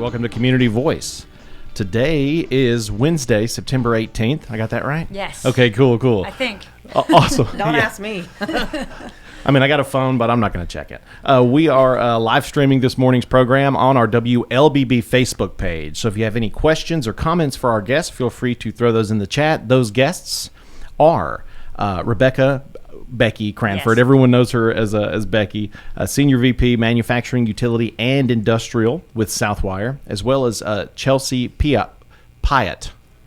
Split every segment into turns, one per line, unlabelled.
Welcome to Community Voice. Today is Wednesday, September 18th. I got that right?
Yes.
Okay, cool.
I think.
Awesome.
Don't ask me.
I mean, I got a phone, but I'm not going to check it. We are live streaming this morning's program on our WLBB Facebook page. So if you have any questions or comments for our guests, feel free to throw those in the chat. Those guests are Becky Cranford. Yes. Everyone knows her as Becky, Senior VP, Manufacturing, Utility, and Industrial with Southwire, as well as Chelsea Piatt.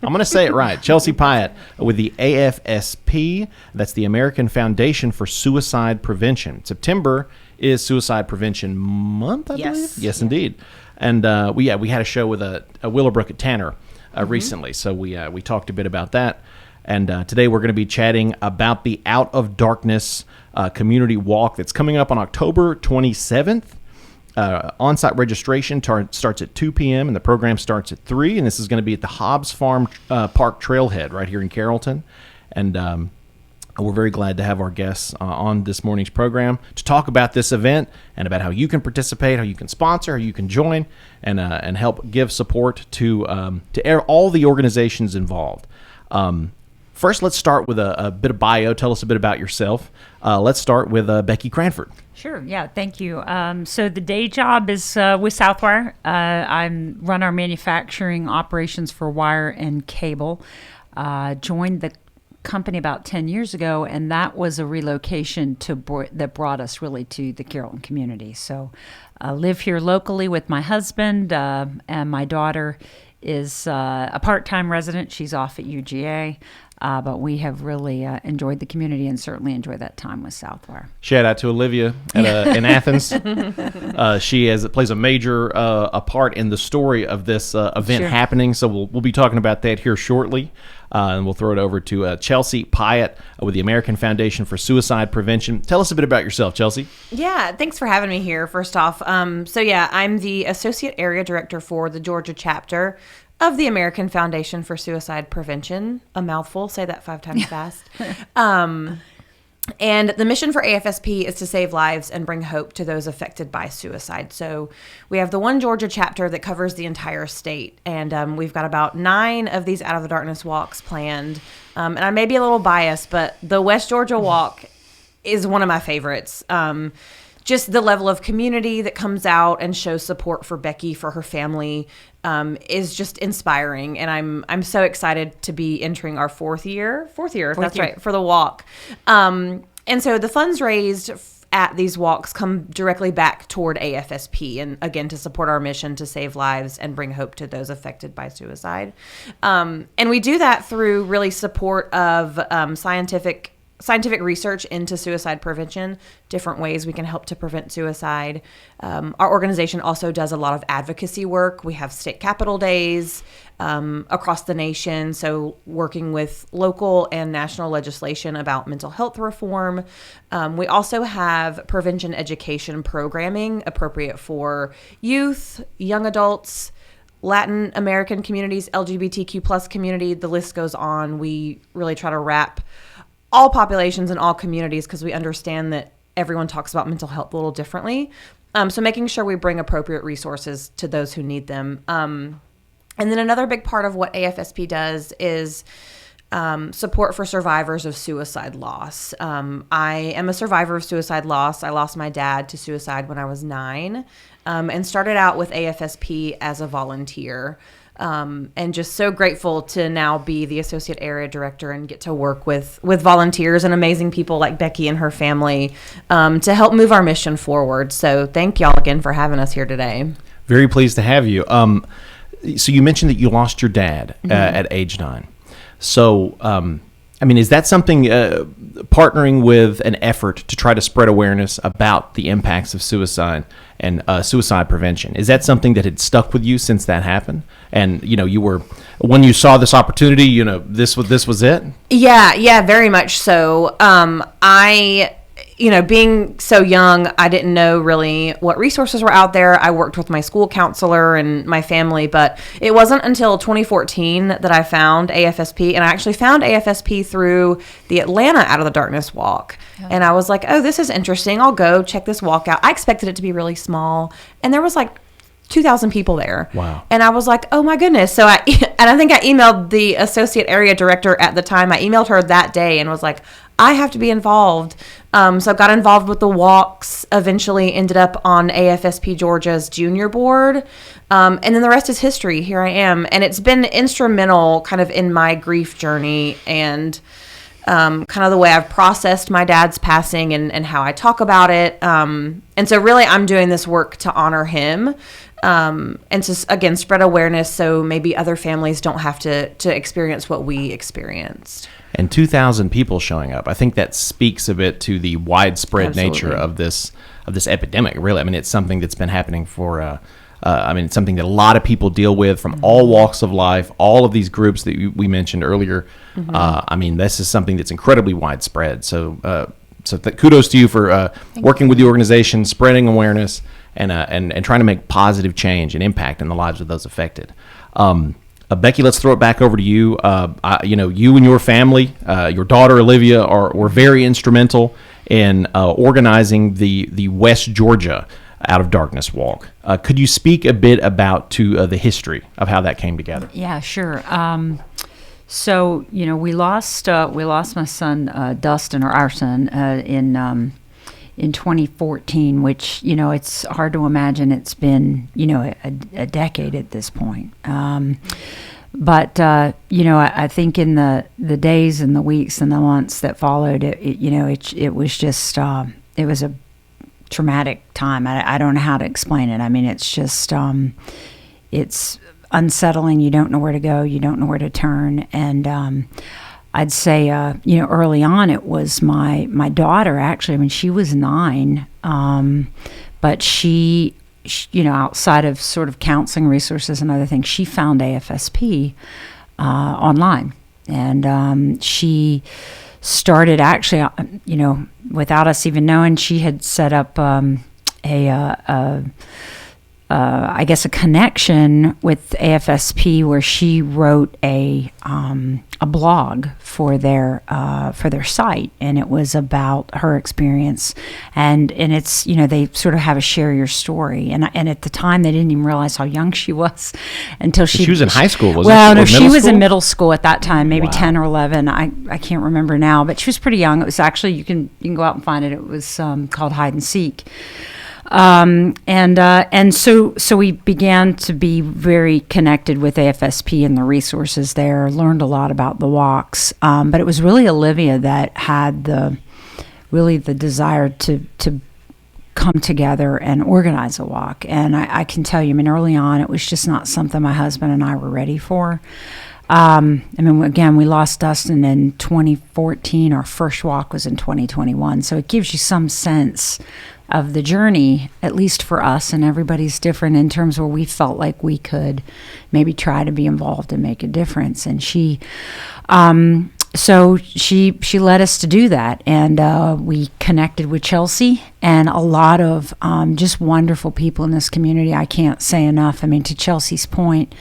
I'm going to say it right. Chelsea Piatt with the AFSP. That's the American Foundation for Suicide Prevention. September is Suicide Prevention Month, I believe. Yes, indeed. And we had a show with a Willowbrook at Tanner recently, so we talked a bit about that. And today we're going to be chatting about the Out of Darkness community walk that's coming up on October 27th. On-site registration starts at 2 p.m. and the program starts at 3. And this is going to be at the Hobbs Farm Park Trailhead right here in Carrollton. And we're very glad to have our guests on this morning's program to talk about this event and about how you can participate, how you can sponsor, how you can join, and help give support to all the organizations involved. First, let's start with a bit of bio. Tell us a bit about yourself. Let's start with Becky Cranford.
Sure. Yeah. Thank you. So the day job is with Southwire. I run our manufacturing operations for wire and cable. Joined the company about 10 years ago, and that was a relocation that brought us really to the Carrollton community. So I live here locally with my husband, and my daughter is a part-time resident. She's off at UGA. But we have really enjoyed the community and certainly enjoyed that time with Southwire.
Shout out to Olivia in Athens. She plays a major a part in the story of this event happening. So we'll be talking about that here shortly. And we'll throw it over to Chelsea Piatt with the American Foundation for Suicide Prevention. Tell us a bit about yourself, Chelsea.
Yeah, thanks for having me here, first off. I'm the Associate Area Director for the Georgia chapter of the American Foundation for Suicide Prevention. A mouthful, say that 5 times fast. And the mission for AFSP is to save lives and bring hope to those affected by suicide. So we have the one Georgia chapter that covers the entire state. And we've got about 9 of these Out of the Darkness walks planned. And I may be a little biased, but the West Georgia walk is one of my favorites. Just the level of community that comes out and shows support for Becky, for her family, is just inspiring. And I'm so excited to be entering our fourth year, that's right, for the walk. And so the funds raised at these walks come directly back toward AFSP, and again, to support our mission to save lives and bring hope to those affected by suicide. And we do that through really support of scientific research into suicide prevention, different ways we can help to prevent suicide. Our organization also does a lot of advocacy work. We have state capitol days across the nation, so working with local and national legislation about mental health reform. We also have prevention education programming appropriate for youth, young adults, Latin American communities, LGBTQ plus community, the list goes on. We really try to wrap all populations and all communities because we understand that everyone talks about mental health a little differently. So making sure we bring appropriate resources to those who need them. And then another big part of what AFSP does is support for survivors of suicide loss. I am a survivor of suicide loss. I lost my dad to suicide when I was 9 and started out with AFSP as a volunteer. And just so grateful to now be the Associate Area Director and get to work with volunteers and amazing people like Becky and her family to help move our mission forward. So thank y'all again for having us here today.
Very pleased to have you. So you mentioned that you lost your dad at age 9. So, is that something, partnering with an effort to try to spread awareness about the impacts of suicide and suicide prevention, is that something that had stuck with you since that happened? And, when you saw this opportunity, this was it?
Yeah, very much so. Being so young, I didn't know really what resources were out there. I worked with my school counselor and my family, but it wasn't until 2014 that I found AFSP, and I actually found AFSP through the Atlanta Out of the Darkness walk. Yeah. And I was like, oh, this is interesting. I'll go check this walk out. I expected it to be really small, and there was like 2,000 people there.
Wow.
And I was like, oh my goodness. So I think I emailed the associate area director at the time. I emailed her that day and was like, I have to be involved. So I got involved with the walks, eventually ended up on AFSP Georgia's junior board. And then the rest is history. Here I am. And it's been instrumental kind of in my grief journey and kind of the way I've processed my dad's passing and how I talk about it. And so really I'm doing this work to honor him. And to, again, spread awareness so maybe other families don't have to experience what we experienced.
And 2,000 people showing up. I think that speaks a bit to the widespread
Absolutely.
nature of this epidemic. Really, I mean, it's something that's been happening for. It's something that a lot of people deal with from all walks of life. All of these groups that we mentioned earlier. This is something that's incredibly widespread. So, kudos to you for working with the organization, spreading awareness, and trying to make positive change and impact in the lives of those affected. Becky, let's throw it back over to you. You and your family, your daughter Olivia, were very instrumental in organizing the West Georgia Out of Darkness Walk. Could you speak a bit about the history of how that came together?
Yeah, sure. So we lost my son Dustin, or our son, in 2014, which it's hard to imagine. It's been a decade at this point. But I think in the days and the weeks and the months that followed, it was just it was a traumatic time. I don't know how to explain it. I mean, it's just it's unsettling. You don't know where to go. You don't know where to turn. And I'd say early on it was my daughter, actually. I mean, she was 9, but she outside of sort of counseling resources and other things, she found AFSP online, and she started actually, without us even knowing, she had set up I guess a connection with AFSP where she wrote a blog for their site, and it was about her experience, and it's they sort of have a share your story, and at the time they didn't even realize how young she was until she
was in high school.
She was in middle school at that time, maybe
Wow.
10 or 11. I can't remember now, but she was pretty young. It was actually you can go out and find it. It was called Hide and Seek. And so we began to be very connected with AFSP and the resources there, learned a lot about the walks. But it was really Olivia that had the desire to come together and organize a walk. And I can tell you, I mean, early on, it was just not something my husband and I were ready for. Again, we lost Dustin in 2014. Our first walk was in 2021. So it gives you some sense of the journey, at least for us, and everybody's different in terms where we felt like we could maybe try to be involved and make a difference. And she led us to do that, and we connected with Chelsea and a lot of just wonderful people in this community. I can't say enough. I mean, to Chelsea's point,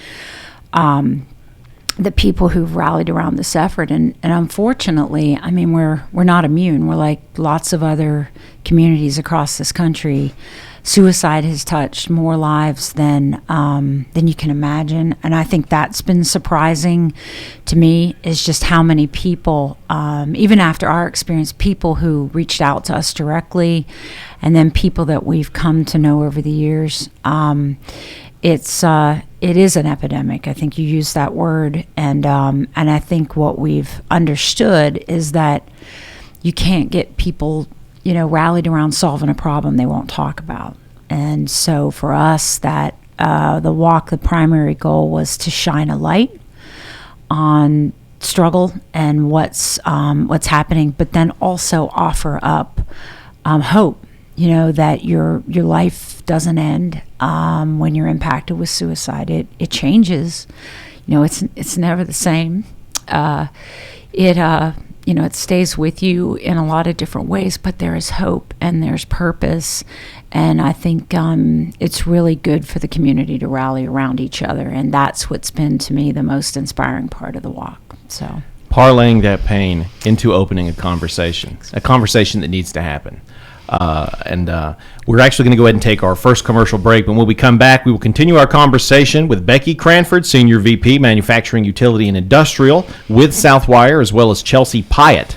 the people who've rallied around this effort, and unfortunately, I mean, we're not immune. We're like lots of other communities across this country. Suicide has touched more lives than you can imagine, and I think that's been surprising to me, is just how many people, even after our experience, people who reached out to us directly, and then people that we've come to know over the years. It is an epidemic. I think you used that word, and I think what we've understood is that you can't get people, rallied around solving a problem they won't talk about. And so for us, that the walk, the primary goal was to shine a light on struggle and what's happening, but then also offer up hope. That your life doesn't end when you're impacted with suicide. It changes. It's never the same. It stays with you in a lot of different ways, but there is hope and there's purpose. And I think it's really good for the community to rally around each other. And that's what's been, to me, the most inspiring part of the walk. So
Parlaying that pain into opening a conversation that needs to happen. And we're actually going to go ahead and take our first commercial break. But when we come back, we will continue our conversation with Becky Cranford, Senior VP, Manufacturing, Utility, and Industrial with Southwire, as well as Chelsea Piatt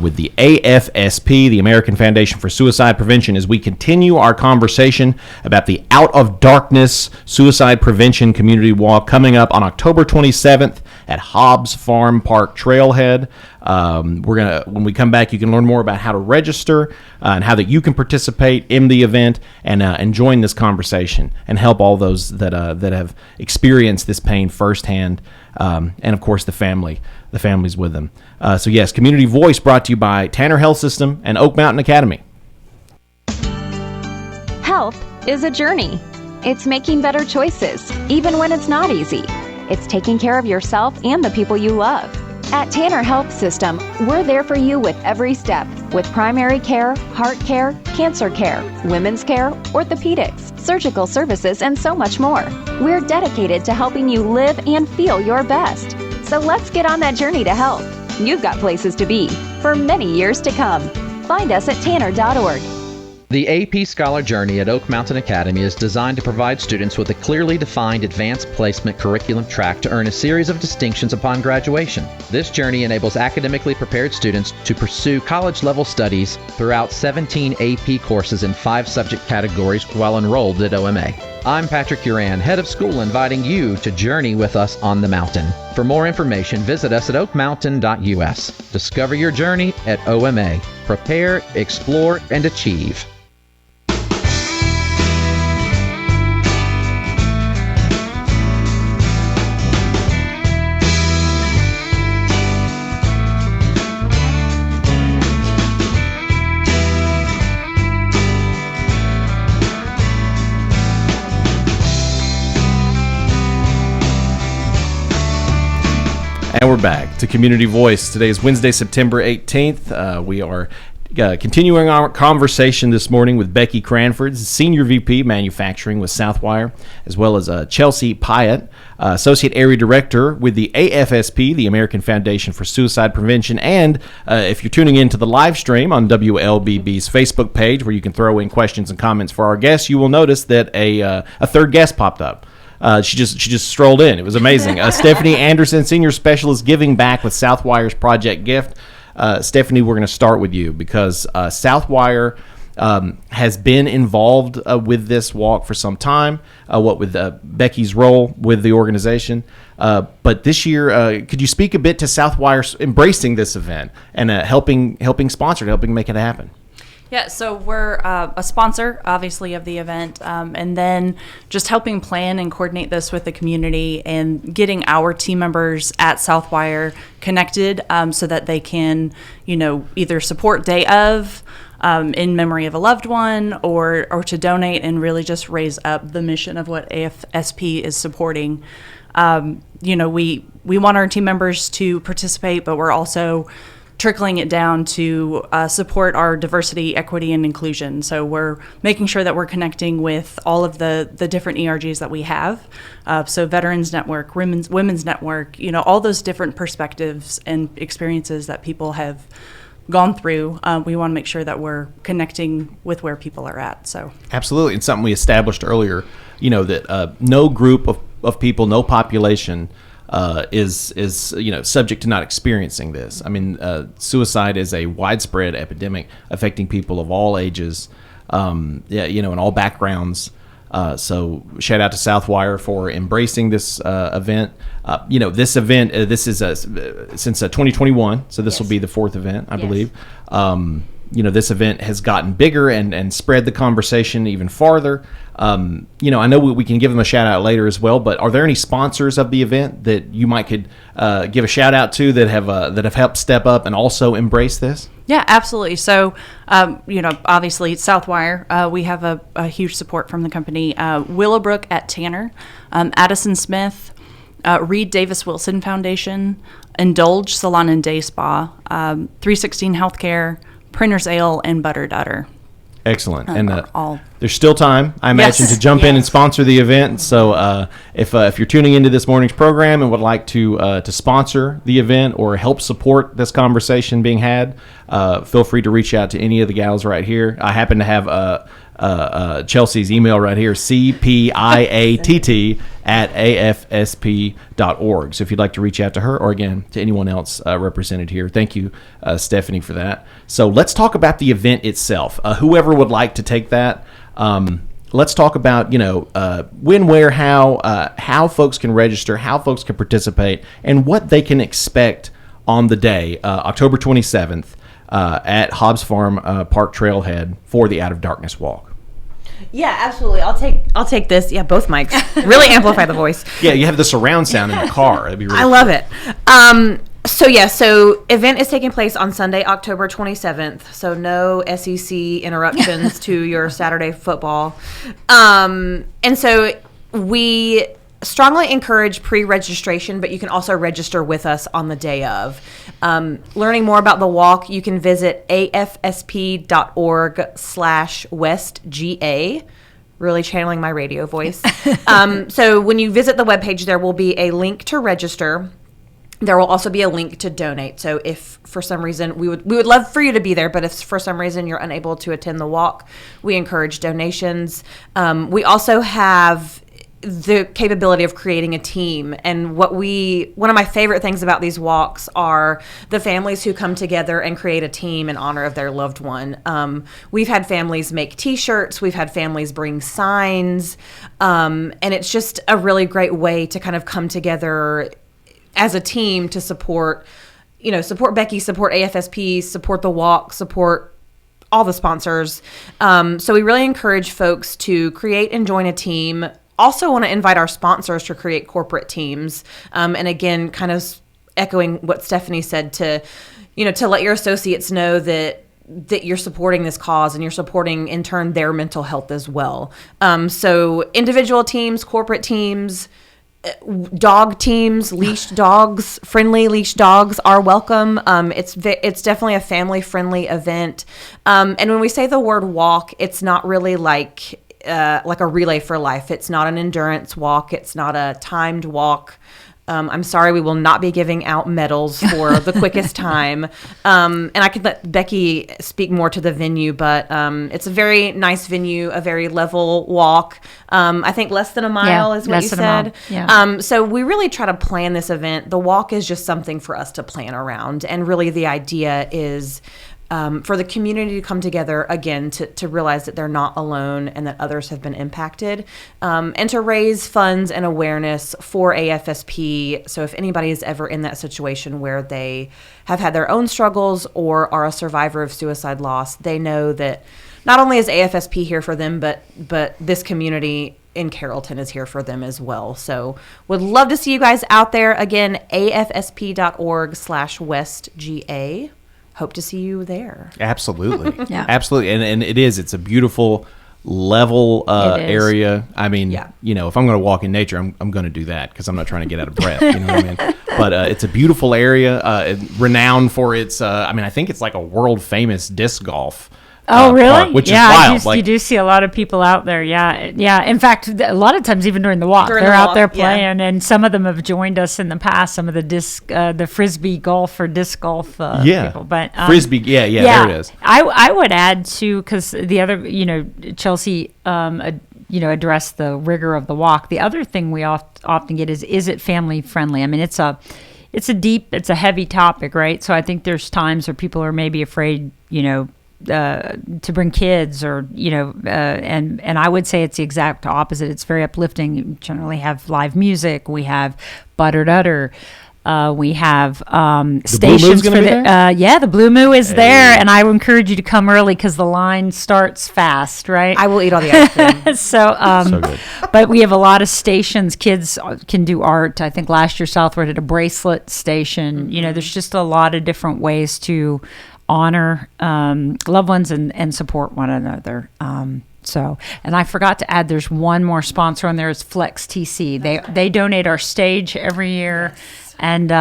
with the AFSP, the American Foundation for Suicide Prevention, as we continue our conversation about the Out of Darkness Suicide Prevention Community Walk coming up on October 27th at Hobbs Farm Park Trailhead. When we come back, you can learn more about how to register and how that you can participate in the event and join this conversation and help all those that have experienced this pain firsthand, and of course the families with them. So yes, Community Voice brought to you by Tanner Health System and Oak Mountain Academy.
Health is a journey. It's making better choices, even when it's not easy. It's taking care of yourself and the people you love. At Tanner Health System, we're there for you with every step, with primary care, heart care, cancer care, women's care, orthopedics, surgical services, and so much more. We're dedicated to helping you live and feel your best. So let's get on that journey to health. You've got places to be for many years to come. Find us at tanner.org.
The AP Scholar Journey at Oak Mountain Academy is designed to provide students with a clearly defined advanced placement curriculum track to earn a series of distinctions upon graduation. This journey enables academically prepared students to pursue college-level studies throughout 17 AP courses in 5 subject categories while enrolled at OMA. I'm Patrick Uran, head of school, inviting you to journey with us on the mountain. For more information, visit us at oakmountain.us. Discover your journey at OMA. Prepare, explore, and achieve.
And we're back to Community Voice. Today is Wednesday, September 18th. We are continuing our conversation this morning with Becky Cranford, Senior VP Manufacturing with Southwire, as well as Chelsea Piatt, Associate Area Director with the AFSP, the American Foundation for Suicide Prevention. And if you're tuning in to the live stream on WLBB's Facebook page, where you can throw in questions and comments for our guests, you will notice that a third guest popped up. She just strolled in. It was amazing. Stephanie Anderson, Senior Specialist Giving Back with Southwire's Project Gift. Stephanie, we're going to start with you because Southwire has been involved with this walk for some time, with Becky's role with the organization. But this year, could you speak a bit to Southwire embracing this event and helping sponsor it, helping make it happen?
Yeah, so we're a sponsor, obviously, of the event, and then just helping plan and coordinate this with the community and getting our team members at Southwire connected so that they can, either support day of in memory of a loved one or to donate and really just raise up the mission of what AFSP is supporting. We want our team members to participate, but we're also trickling it down to support our diversity, equity, and inclusion. So we're making sure that we're connecting with all of the different ERGs that we have. So Veterans Network, Women's Network, all those different perspectives and experiences that people have gone through. We want to make sure that we're connecting with where people are at. So
absolutely, and something we established earlier, that no group of people, no population is subject to not experiencing this. I mean, suicide is a widespread epidemic affecting people of all ages, and all backgrounds. So shout out to Southwire for embracing this event. This event, this is since 2021, so this will be the 4th event, I believe. This event has gotten bigger and spread the conversation even farther. I know we can give them a shout out later as well, but are there any sponsors of the event that you might could give a shout out to that have helped step up and also embrace this?
Yeah, absolutely. So, obviously Southwire, we have a huge support from the company. Willowbrook at Tanner, Addison Smith, Reed Davis Wilson Foundation, Indulge Salon and Day Spa, 316 Healthcare, Printer's Ale, and Butter Dutter.
Excellent. And
all.
there's still time, I imagine,
Yes.
to jump in and sponsor the event. So if you're tuning into this morning's program and would like to sponsor the event or help support this conversation being had, feel free to reach out to any of the gals right here. I happen to have Chelsea's email right here, cpiatt@afsp.org. So if you'd like to reach out to her or, again, to anyone else represented here, thank you, Stephanie, for that. So let's talk about the event itself. Whoever would like to take that, let's talk about, when, where, how folks can register, how folks can participate, and what they can expect on the day, October 27th, at Hobbs Farm Park Trailhead for the Out of Darkness Walk.
Yeah, absolutely. I'll take this. Yeah, both mics really amplify the voice.
Yeah, you have the surround sound in the car. That'd be really
I love it. So event is taking place on Sunday, October 27th. So no SEC interruptions to your Saturday football. And so we strongly encourage pre-registration, but you can also register with us on the day of. Learning more about the walk, you can visit afsp.org/westga. Really channeling my radio voice. So when you visit the webpage, there will be a link to register. There will also be a link to donate. So if for some reason we would love for you to be there, but if for some reason you're unable to attend the walk, we encourage donations. We also have the capability of creating a team. And one of my favorite things about these walks are the families who come together and create a team in honor of their loved one. We've had families make t-shirts, we've had families bring signs, and it's just a really great way to kind of come together as a team to support Becky, support AFSP, support the walk, support all the sponsors. So we really encourage folks to create and join a team. Also want to invite our sponsors to create corporate teams. And again, kind of echoing what Stephanie said, to let your associates know that you're supporting this cause and you're supporting, in turn, their mental health as well. So individual teams, corporate teams, dog teams, leashed dogs, friendly leashed dogs are welcome. It's definitely a family-friendly event. And when we say the word walk, it's not really like a relay for life. It's not an endurance walk. It's not a timed walk. I'm sorry, we will not be giving out medals for the quickest time. And I could let Becky speak more to the venue, but it's a very nice venue, a very level walk. I think less than a mile is what you said.
Yeah.
So we really try to plan this event. The walk is just something for us to plan around. And really the idea is for the community to come together again to realize that they're not alone and that others have been impacted, and to raise funds and awareness for AFSP. So if anybody is ever in that situation where they have had their own struggles or are a survivor of suicide loss, they know that not only is AFSP here for them, but this community in Carrollton is here for them as well. So would love to see you guys out there. Again, afsp.org/westga. Hope to see you there.
Absolutely.
Yeah.
Absolutely. And it's a beautiful level area. I mean, if I'm going to walk in nature, I'm going to do that because I'm not trying to get out of breath. You know what I mean? But it's a beautiful area, renowned for its, I think it's like a world famous disc golf.
Oh, really?
Park, which is wild.
You do see a lot of people out there. Yeah. In fact, a lot of times, even during the walk, they're out there playing, and some of them have joined us in the past. Some of the the frisbee golf or disc golf people. But
frisbee, there it is.
I would add too, because the other, Chelsea, addressed the rigor of the walk. The other thing we often get is it family friendly? I mean, it's a heavy topic, right? So I think there's times where people are maybe afraid, to bring kids or and I would say it's the exact opposite. It's very uplifting. You generally have live music. We have Buttered Udder. We have stations for the the Blue Moo is there, and I would encourage you to come early because the line starts fast, right?
I will eat all the ice cream.
So good.
But we have a lot of stations. Kids can do art. I think last year Southwire did a bracelet station.
Mm-hmm.
There's just a lot of different ways to honor loved ones and support one another. And I forgot to add, there's one more sponsor on there is Flex TC. They donate our stage every year. Yes. And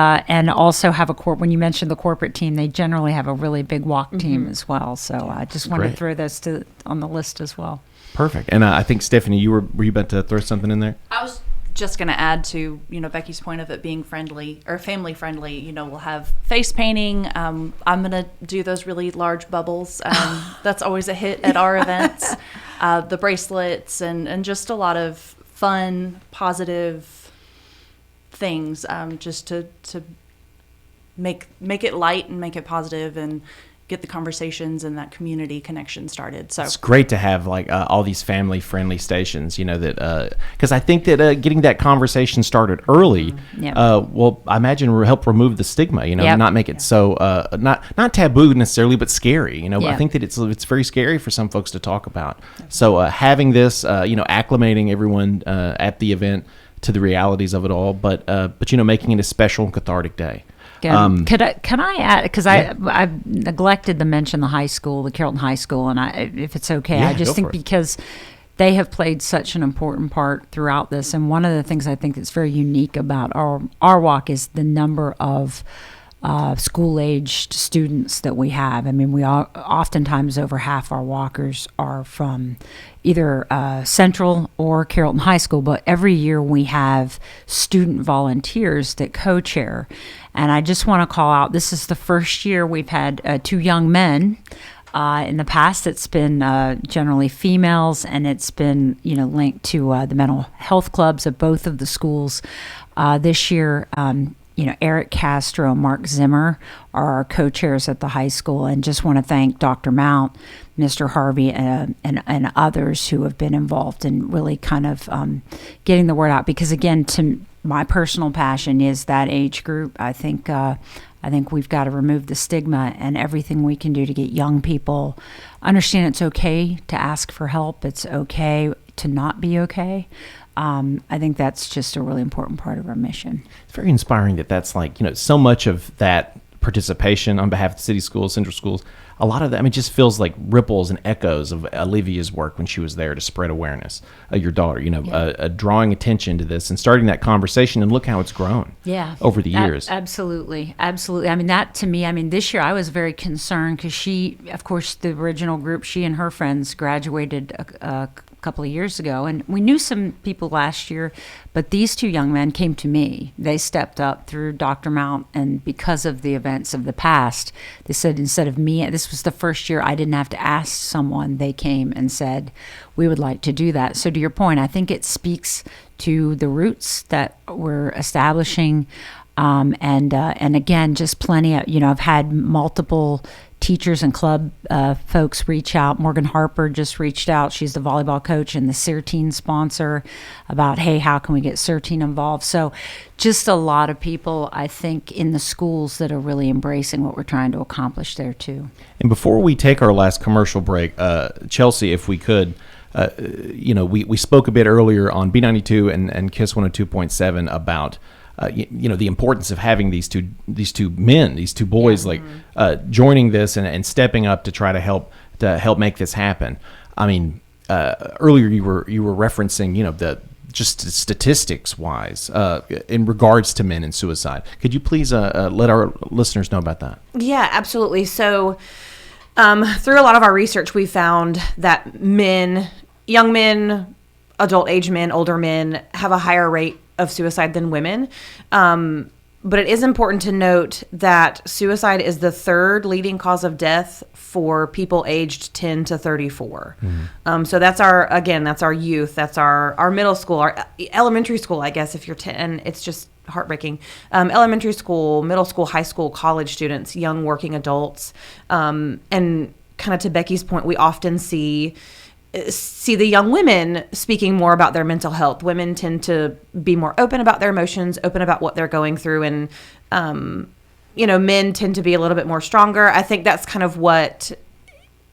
also have when you mentioned the corporate team, they generally have a really big walk team as well. So I just wanted to throw those on the list as well.
Perfect. And I think, Stephanie, were you about to throw something in there?
I was just going to add to, Becky's point of it being friendly or family friendly. We'll have face painting. I'm going to do those really large bubbles. That's always a hit at our events. The bracelets and just a lot of fun, positive things, just to make it light and make it positive and get the conversations and that community connection started. So
it's great to have all these family friendly stations, that because I think that getting that conversation started early will, I imagine, help remove the stigma, not make it so not taboo necessarily, but scary. I think that it's very scary for some folks to talk about. So having this, acclimating everyone at the event to the realities of it all, but making it a special and cathartic day.
Can I add, because I've neglected to mention the high school, the Carrollton High School, and if it's okay, I just think because they have played such an important part throughout this, and one of the things I think that's very unique about our walk is the number of school-aged students that we have. I mean, we oftentimes over half our walkers are from either Central or Carrollton High School, but every year we have student volunteers that co-chair. And I just want to call out, this is the first year we've had 2 young men. In the past, it's been generally females, and it's been linked to the mental health clubs of both of the schools. This year, Eric Castro and Mark Zimmer are our co-chairs at the high school, and just want to thank Dr. Mount, Mr. Harvey, and others who have been involved in really kind of getting the word out. Because again, my personal passion is that age group. I think we've got to remove the stigma, and everything we can do to get young people understand it's okay to ask for help. It's okay to not be okay. I think that's just a really important part of our mission.
It's very inspiring that's so much of that participation on behalf of the city schools, central schools, a lot of that, just feels like ripples and echoes of Olivia's work when she was there to spread awareness. Your daughter, drawing attention to this and starting that conversation, and look how it's grown over the years.
Absolutely. That to me, this year I was very concerned because she, of course, the original group, she and her friends graduated a couple of years ago, and we knew some people last year, but these 2 young men came to me. They stepped up through Dr. Mount, and because of the events of the past, they said, instead of me, this was the first year I didn't have to ask someone. They came and said, we would like to do that. So to your point, I think it speaks to the roots that we're establishing, and again, just plenty of, I've had multiple teachers and club folks reach out. Morgan Harper just reached out. She's the volleyball coach and the CERTine sponsor about, hey, how can we get CERTine involved? So just a lot of people, I think, in the schools that are really embracing what we're trying to accomplish there too.
And before we take our last commercial break, Chelsea, if we could, we spoke a bit earlier on B92 and KISS 102.7 about the importance of having these two men, these 2 boys, joining this and stepping up to try to help make this happen. Earlier you were referencing, the just statistics wise, in regards to men and suicide. Could you please let our listeners know about that?
Yeah, absolutely. So, through a lot of our research, we found that men, young men, adult age men, older men, have a higher rate of suicide than women. But it is important to note that suicide is the 3rd leading cause of death for people aged 10 to 34. So that's our youth, that's our middle school, our elementary school, I guess, if you're 10. It's just heartbreaking. Elementary school, middle school, high school, college students, young working adults. And kind of to Becky's point, we often see the young women speaking more about their mental health. Women tend to be more open about their emotions, open about what they're going through, and men tend to be a little bit more stronger. I think that's kind of what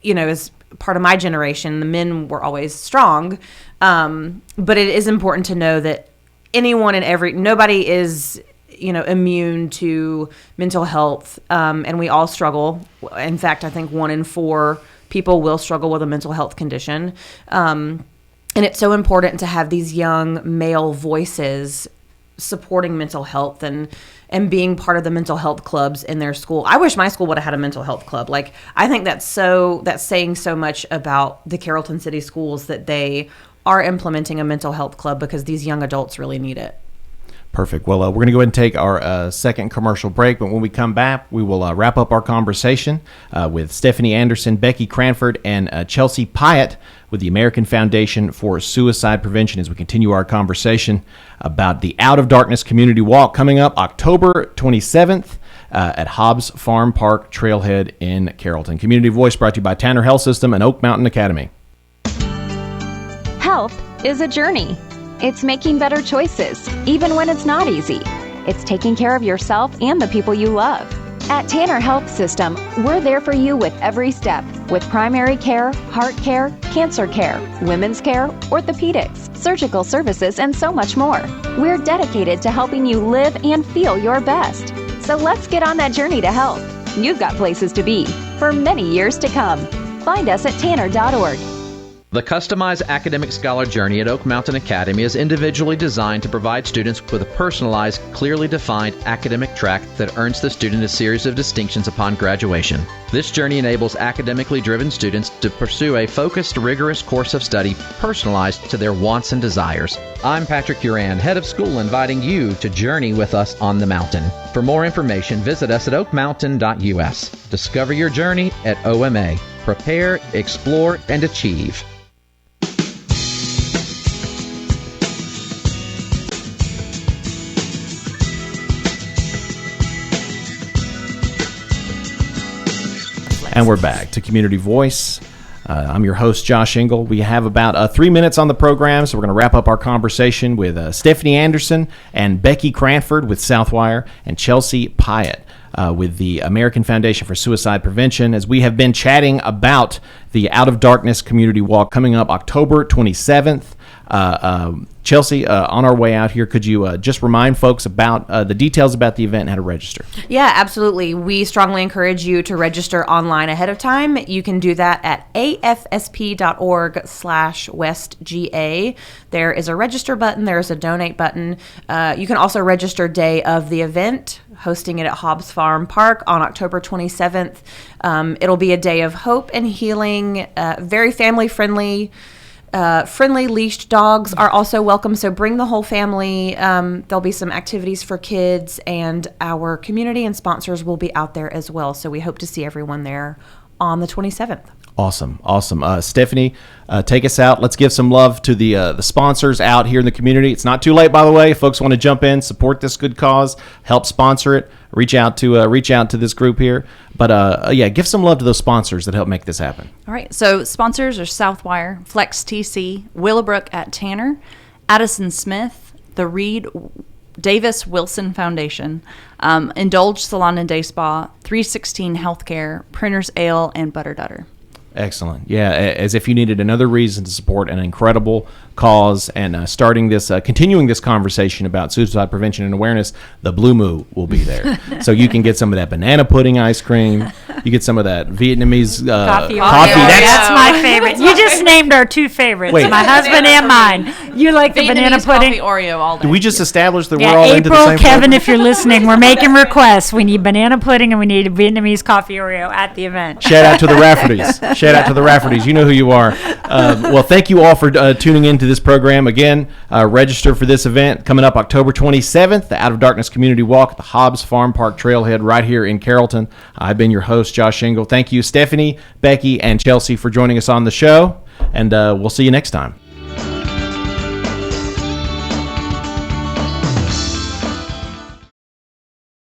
is part of my generation. The men were always strong, but it is important to know that nobody is immune to mental health, and we all struggle. In fact, I think 1 in 4 people will struggle with a mental health condition. And it's so important to have these young male voices supporting mental health and being part of the mental health clubs in their school. I wish my school would have had a mental health club. Like, I think that's saying so much about the Carrollton City Schools that they are implementing a mental health club, because these young adults really need it.
Perfect. Well, we're going to go ahead and take our second commercial break, but when we come back, we will wrap up our conversation with Stephanie Anderson, Becky Cranford, and Chelsea Piatt with the American Foundation for Suicide Prevention as we continue our conversation about the Out of Darkness Community Walk coming up October 27th at Hobbs Farm Park Trailhead in Carrollton. Community Voice brought to you by Tanner Health System and Oak Mountain Academy.
Health is a journey. It's making better choices, even when it's not easy. It's taking care of yourself and the people you love. At Tanner Health System, we're there for you with every step, with primary care, heart care, cancer care, women's care, orthopedics, surgical services, and so much more. We're dedicated to helping you live and feel your best. So let's get on that journey to health. You've got places to be for many years to come. Find us at tanner.org.
The customized academic scholar journey at Oak Mountain Academy is individually designed to provide students with a personalized, clearly defined academic track that earns the student a series of distinctions upon graduation. This journey enables academically driven students to pursue a focused, rigorous course of study personalized to their wants and desires. I'm Patrick Uran, head of school, inviting you to journey with us on the mountain. For more information, visit us at oakmountain.us. Discover your journey at OMA. Prepare, explore, and achieve.
And we're back to Community Voice. I'm your host, Josh Engel. We have about 3 minutes on the program, so we're going to wrap up our conversation with Stephanie Anderson and Becky Cranford with Southwire and Chelsea Piatt with the American Foundation for Suicide Prevention, as we have been chatting about the Out of Darkness Community Walk coming up October 27th. Chelsea, on our way out here, could you just remind folks about the details about the event and how to register?
Yeah, absolutely. We strongly encourage you to register online ahead of time. You can do that at afsp.org/westga. There is a register button. There is a donate button. You can also register day of the event, hosting it at Hobbs Farm Park on October 27th. It'll be a day of hope and healing, very family-friendly. Friendly leashed dogs are also welcome, so bring the whole family. There'll be some activities for kids, and our community and sponsors will be out there as well. So we hope to see everyone there on the 27th.
Awesome. Stephanie, take us out. Let's give some love to the sponsors out here in the community. It's not too late, by the way. If folks want to jump in, support this good cause, help sponsor it, reach out to this group here. But give some love to those sponsors that help make this happen.
All right. So sponsors are Southwire, Flex TC, Willowbrook at Tanner, Addison Smith, the Reed Davis Wilson Foundation, Indulge Salon and Day Spa, 316 Healthcare, Printer's Ale, and Butter Dutter.
Excellent. Yeah, as if you needed another reason to support an incredible cause and continuing this conversation about suicide prevention and awareness, the Blue Moo will be there. So you can get some of that banana pudding ice cream. You get some of that Vietnamese coffee.
That's my favorite. You just named our two favorites,
Wait.
My husband and mine. You like the banana pudding?
Coffee Oreo all day.
Did we just establish that
Yeah,
we're all into the
April,
same
Kevin,
flavor?
if you're listening, we're making requests. We need banana pudding and we need a Vietnamese coffee Oreo at the event.
Shout out to the Raffertys. Shout out to the Raffertys. You know who you are. Well, thank you all for tuning into this program. Again, register for this event coming up October 27th, the Out of Darkness Community Walk at the Hobbs Farm Park Trailhead right here in Carrollton. I've been your host, Josh Engel. Thank you, Stephanie, Becky, and Chelsea for joining us on the show, and we'll see you next time.